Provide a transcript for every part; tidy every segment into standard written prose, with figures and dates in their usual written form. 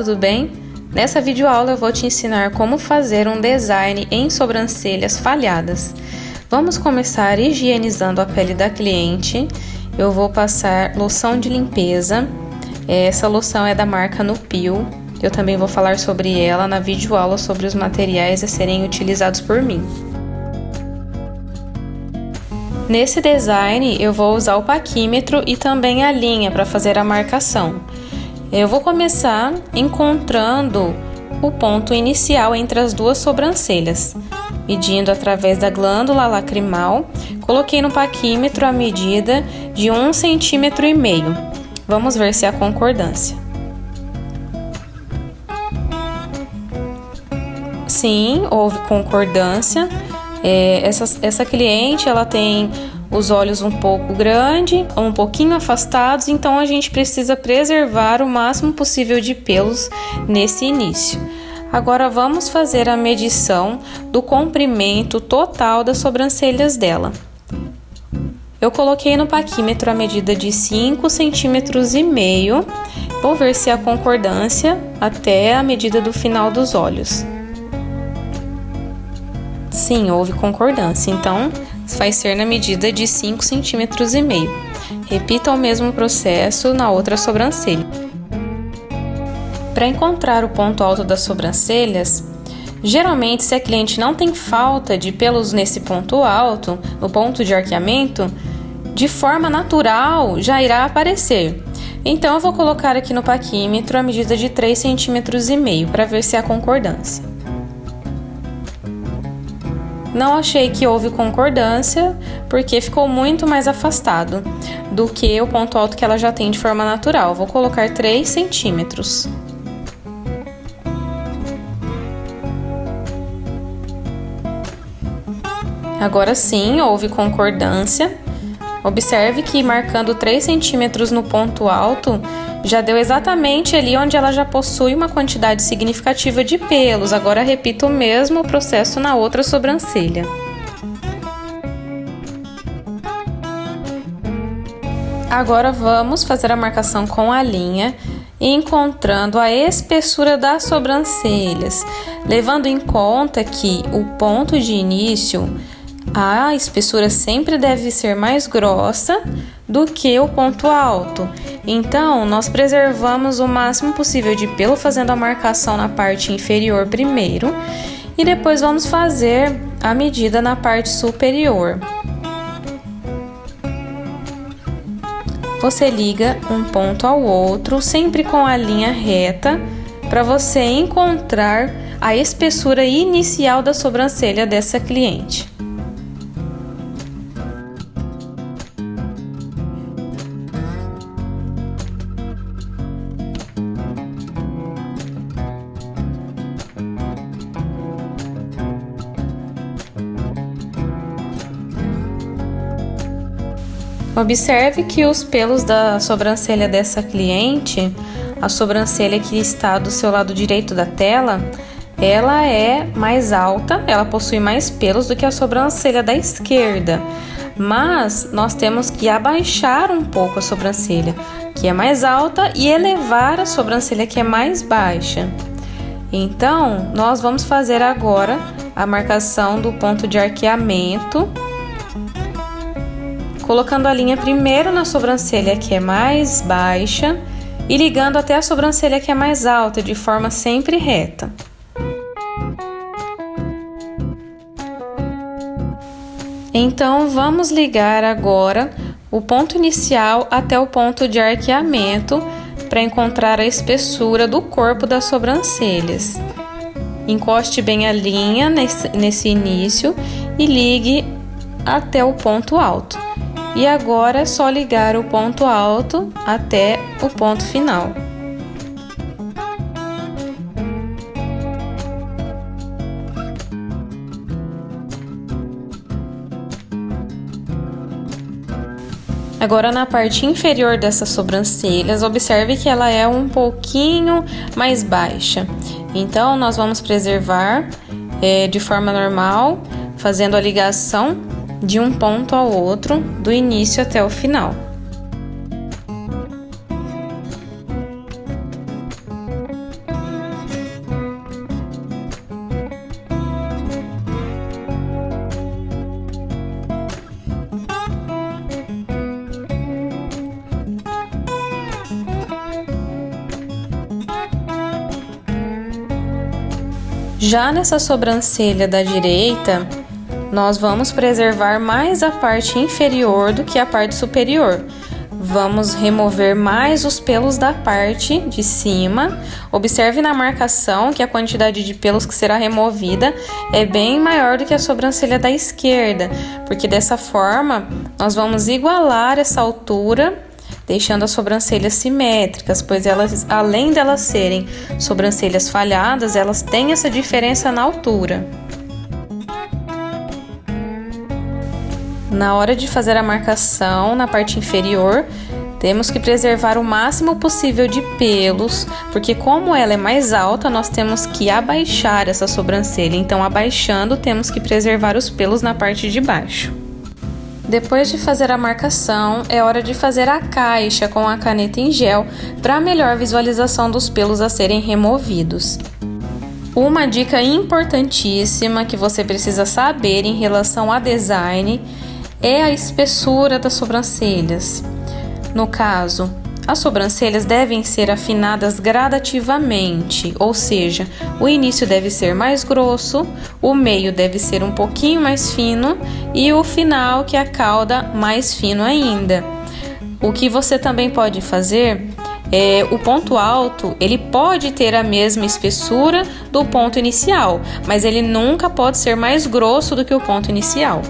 tudo bem? Nessa videoaula eu vou te ensinar como fazer um design em sobrancelhas falhadas. Vamos começar higienizando a pele da cliente. Eu vou passar loção de limpeza. Essa loção é da marca Nupil. Eu também vou falar sobre ela na videoaula sobre os materiais a serem utilizados por mim. Nesse design eu vou usar o paquímetro e também a linha para fazer a marcação. Eu vou começar encontrando o ponto inicial entre as duas sobrancelhas, medindo através da glândula lacrimal. Coloquei no paquímetro a medida de 1,5 cm. Vamos ver se há concordância. Sim, houve concordância. Essa cliente, ela tem os olhos um pouco grandes, um pouquinho afastados, então a gente precisa preservar o máximo possível de pelos nesse início. Agora vamos fazer a medição do comprimento total das sobrancelhas dela. Eu coloquei no paquímetro a medida de 5,5 cm. Vou ver se há concordância até a medida do final dos olhos. Sim, houve concordância, então vai ser na medida de 5,5 cm. Repita o mesmo processo na outra sobrancelha. Para encontrar o ponto alto das sobrancelhas, geralmente se a cliente não tem falta de pelos nesse ponto alto, no ponto de arqueamento, de forma natural já irá aparecer. Então eu vou colocar aqui no paquímetro a medida de 3,5 cm para ver se há concordância. Não achei que houve concordância, porque ficou muito mais afastado do que o ponto alto que ela já tem de forma natural. Vou colocar 3 centímetros. Agora sim, houve concordância. Observe que marcando 3 centímetros no ponto alto, já deu exatamente ali onde ela já possui uma quantidade significativa de pelos. Agora repito o mesmo processo na outra sobrancelha. Agora vamos fazer a marcação com a linha, encontrando a espessura das sobrancelhas, levando em conta que o ponto de início, a espessura sempre deve ser mais grossa do que o ponto alto. Então, nós preservamos o máximo possível de pelo fazendo a marcação na parte inferior primeiro e depois vamos fazer a medida na parte superior. Você liga um ponto ao outro, sempre com a linha reta, para você encontrar a espessura inicial da sobrancelha dessa cliente. Observe que os pelos da sobrancelha dessa cliente, a sobrancelha que está do seu lado direito da tela, ela é mais alta, ela possui mais pelos do que a sobrancelha da esquerda. Mas nós temos que abaixar um pouco a sobrancelha, que é mais alta, e elevar a sobrancelha, que é mais baixa. Então, nós vamos fazer agora a marcação do ponto de arqueamento, colocando a linha primeiro na sobrancelha que é mais baixa e ligando até a sobrancelha que é mais alta, de forma sempre reta. Então, vamos ligar agora o ponto inicial até o ponto de arqueamento para encontrar a espessura do corpo das sobrancelhas. Encoste bem a linha nesse início e ligue até o ponto alto. E agora é só ligar o ponto alto até o ponto final. Agora na parte inferior dessas sobrancelhas, observe que ela é um pouquinho mais baixa. Então nós vamos preservar de forma normal, fazendo a ligação de um ponto ao outro, do início até o final. Já nessa sobrancelha da direita, nós vamos preservar mais a parte inferior do que a parte superior. Vamos remover mais os pelos da parte de cima. Observe na marcação que a quantidade de pelos que será removida é bem maior do que a sobrancelha da esquerda, porque dessa forma nós vamos igualar essa altura, deixando as sobrancelhas simétricas, pois elas, além delas serem sobrancelhas falhadas, elas têm essa diferença na altura. Na hora de fazer a marcação na parte inferior, temos que preservar o máximo possível de pelos, porque como ela é mais alta, nós temos que abaixar essa sobrancelha. Então, abaixando, temos que preservar os pelos na parte de baixo. Depois de fazer a marcação, é hora de fazer a caixa com a caneta em gel para melhor visualização dos pelos a serem removidos. Uma dica importantíssima que você precisa saber em relação a design é a espessura das sobrancelhas. No caso, as sobrancelhas devem ser afinadas gradativamente, ou seja, o início deve ser mais grosso, o meio deve ser um pouquinho mais fino e o final, que é a cauda, mais fino ainda. O que você também pode fazer é o ponto alto, ele pode ter a mesma espessura do ponto inicial, mas ele nunca pode ser mais grosso do que o ponto inicial.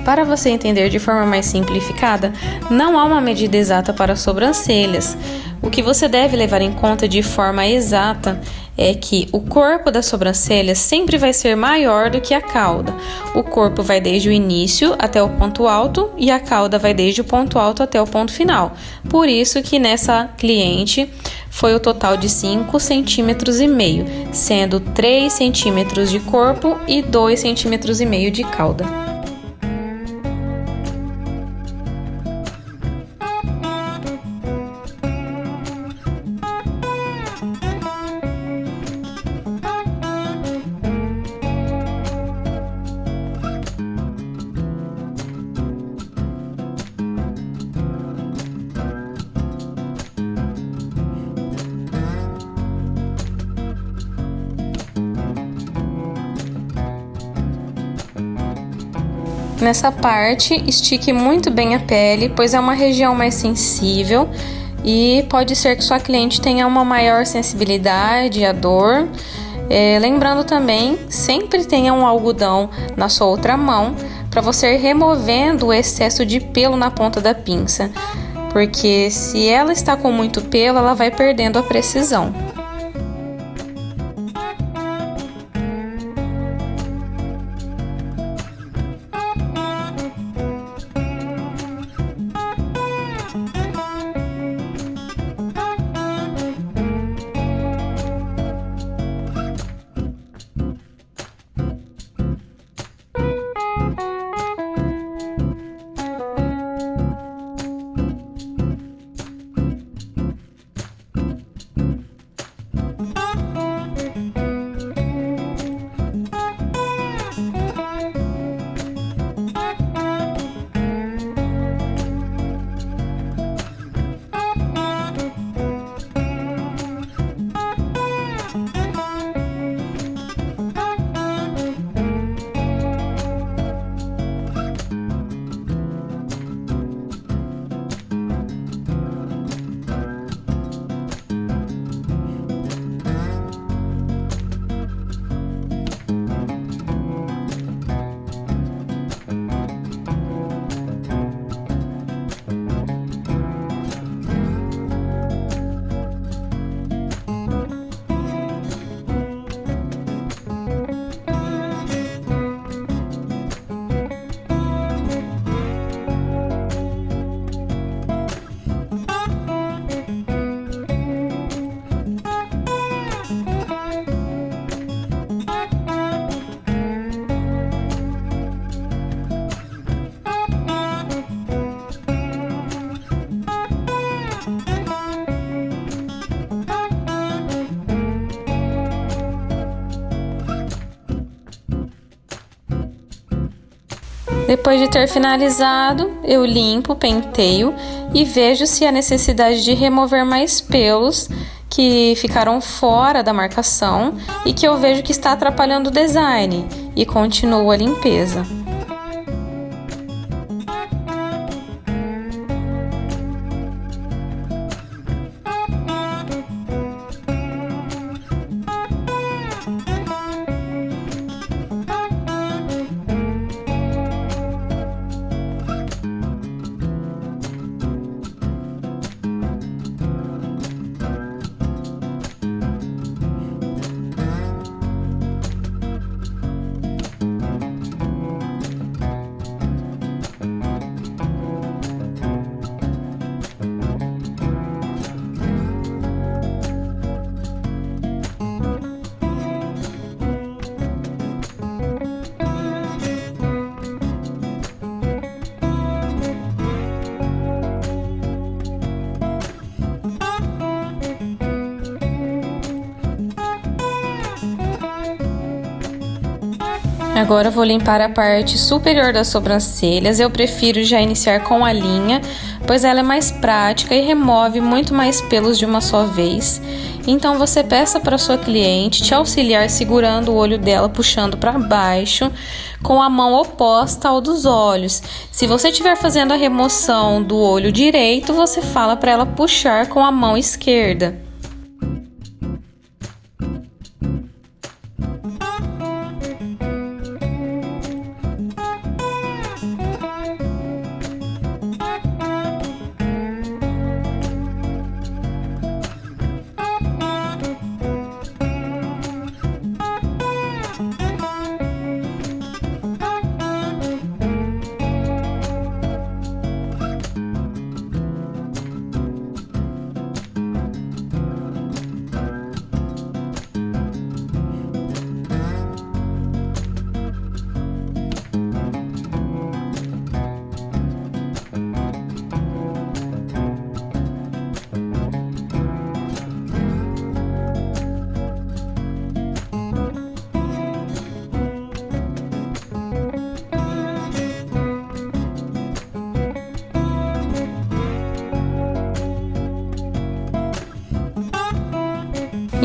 Para você entender de forma mais simplificada, não há uma medida exata para as sobrancelhas. O que você deve levar em conta de forma exata é que o corpo da sobrancelha sempre vai ser maior do que a cauda. O corpo vai desde o início até o ponto alto e a cauda vai desde o ponto alto até o ponto final. Por isso que nessa cliente foi o total de 5,5 centímetros, sendo 3 centímetros de corpo e 2,5 centímetros de cauda. Nessa parte, estique muito bem a pele, pois é uma região mais sensível e pode ser que sua cliente tenha uma maior sensibilidade à dor. Lembrando também, sempre tenha um algodão na sua outra mão para você ir removendo o excesso de pelo na ponta da pinça, porque se ela está com muito pelo, ela vai perdendo a precisão. Depois de ter finalizado, eu limpo, penteio e vejo se há necessidade de remover mais pelos que ficaram fora da marcação e que eu vejo que está atrapalhando o design, e continuo a limpeza. Agora eu vou limpar a parte superior das sobrancelhas. Eu prefiro já iniciar com a linha, pois ela é mais prática e remove muito mais pelos de uma só vez. Então você peça para sua cliente te auxiliar segurando o olho dela, puxando para baixo, com a mão oposta ao dos olhos. Se você estiver fazendo a remoção do olho direito, você fala para ela puxar com a mão esquerda.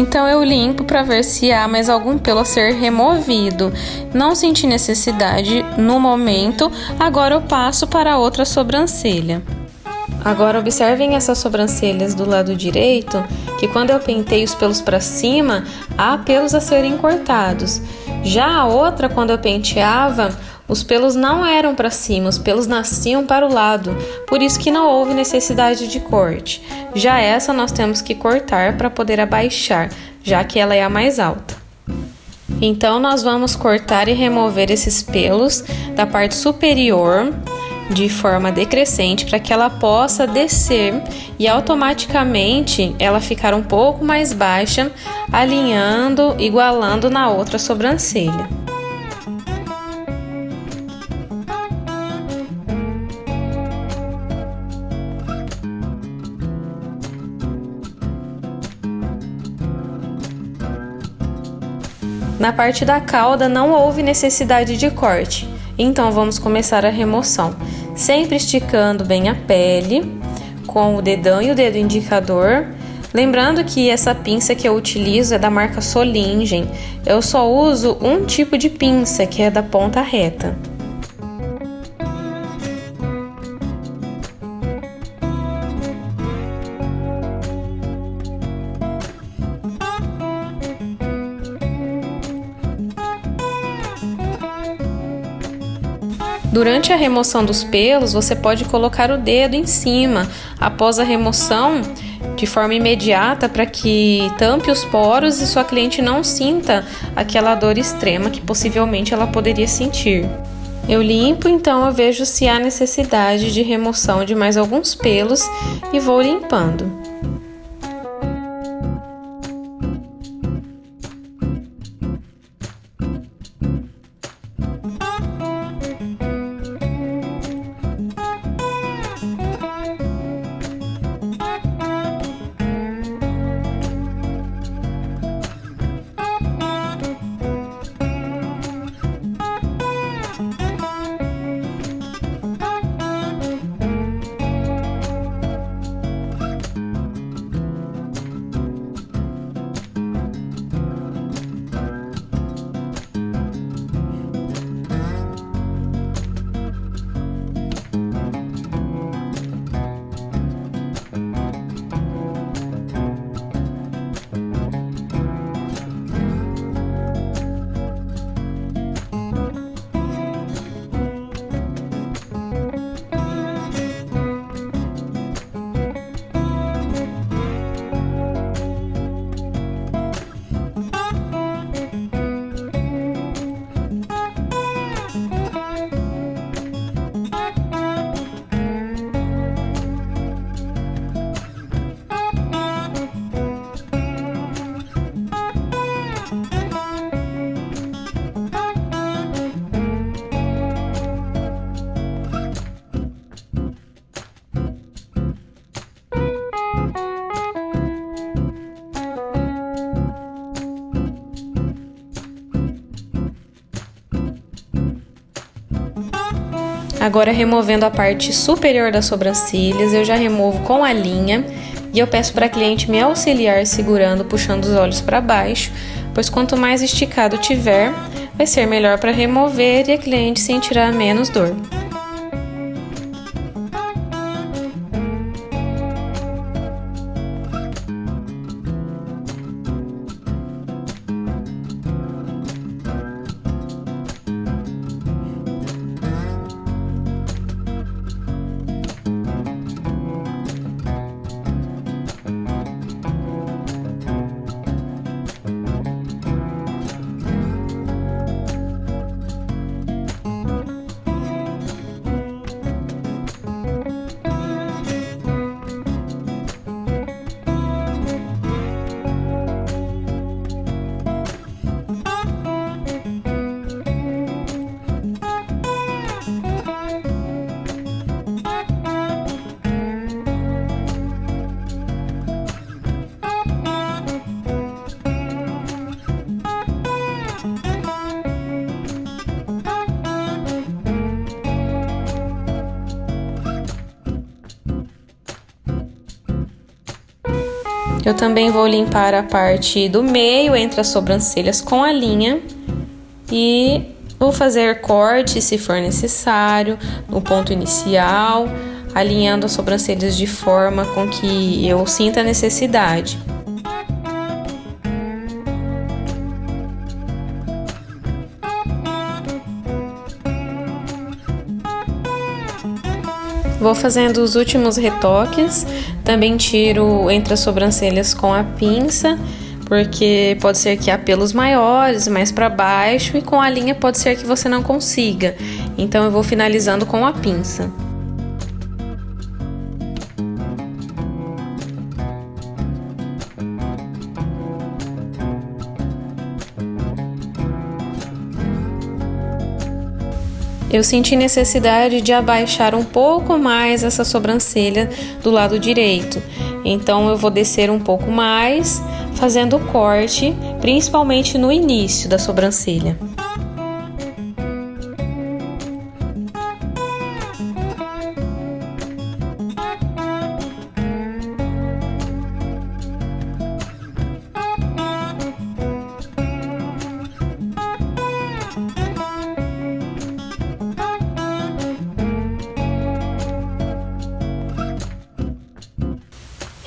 Então eu limpo para ver se há mais algum pelo a ser removido. Não senti necessidade no momento, agora eu passo para a outra sobrancelha. Agora observem essas sobrancelhas do lado direito, que quando eu penteio os pelos para cima, há pelos a serem cortados. Já a outra, quando eu penteava, os pelos não eram para cima, os pelos nasciam para o lado, por isso que não houve necessidade de corte. Já essa nós temos que cortar para poder abaixar, já que ela é a mais alta. Então nós vamos cortar e remover esses pelos da parte superior de forma decrescente para que ela possa descer e automaticamente ela ficar um pouco mais baixa, alinhando, igualando na outra sobrancelha. Na parte da cauda não houve necessidade de corte, então vamos começar a remoção, sempre esticando bem a pele, com o dedão e o dedo indicador. Lembrando que essa pinça que eu utilizo é da marca Solingen, eu só uso um tipo de pinça, que é da ponta reta. Durante a remoção dos pelos, você pode colocar o dedo em cima após a remoção de forma imediata para que tampe os poros e sua cliente não sinta aquela dor extrema que possivelmente ela poderia sentir. Eu limpo, então eu vejo se há necessidade de remoção de mais alguns pelos e vou limpando. Agora, removendo a parte superior das sobrancelhas, eu já removo com a linha e eu peço para a cliente me auxiliar segurando, puxando os olhos para baixo, pois quanto mais esticado tiver, vai ser melhor para remover e a cliente sentirá menos dor. Eu também vou limpar a parte do meio entre as sobrancelhas com a linha e vou fazer corte se for necessário no ponto inicial, alinhando as sobrancelhas de forma com que eu sinta a necessidade. Vou fazendo os últimos retoques, também tiro entre as sobrancelhas com a pinça, porque pode ser que há pelos maiores, mais para baixo, e com a linha pode ser que você não consiga. Então eu vou finalizando com a pinça. Eu senti necessidade de abaixar um pouco mais essa sobrancelha do lado direito. Então eu vou descer um pouco mais, fazendo o corte, principalmente no início da sobrancelha.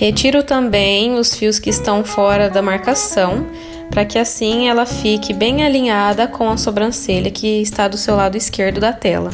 Retiro também os fios que estão fora da marcação, para que assim ela fique bem alinhada com a sobrancelha que está do seu lado esquerdo da tela.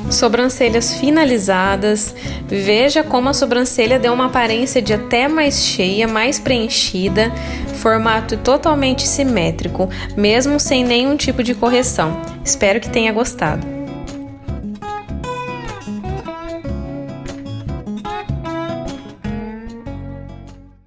Sobrancelhas finalizadas. Veja como a sobrancelha deu uma aparência de até mais cheia, mais preenchida, formato totalmente simétrico, mesmo sem nenhum tipo de correção. Espero que tenha gostado.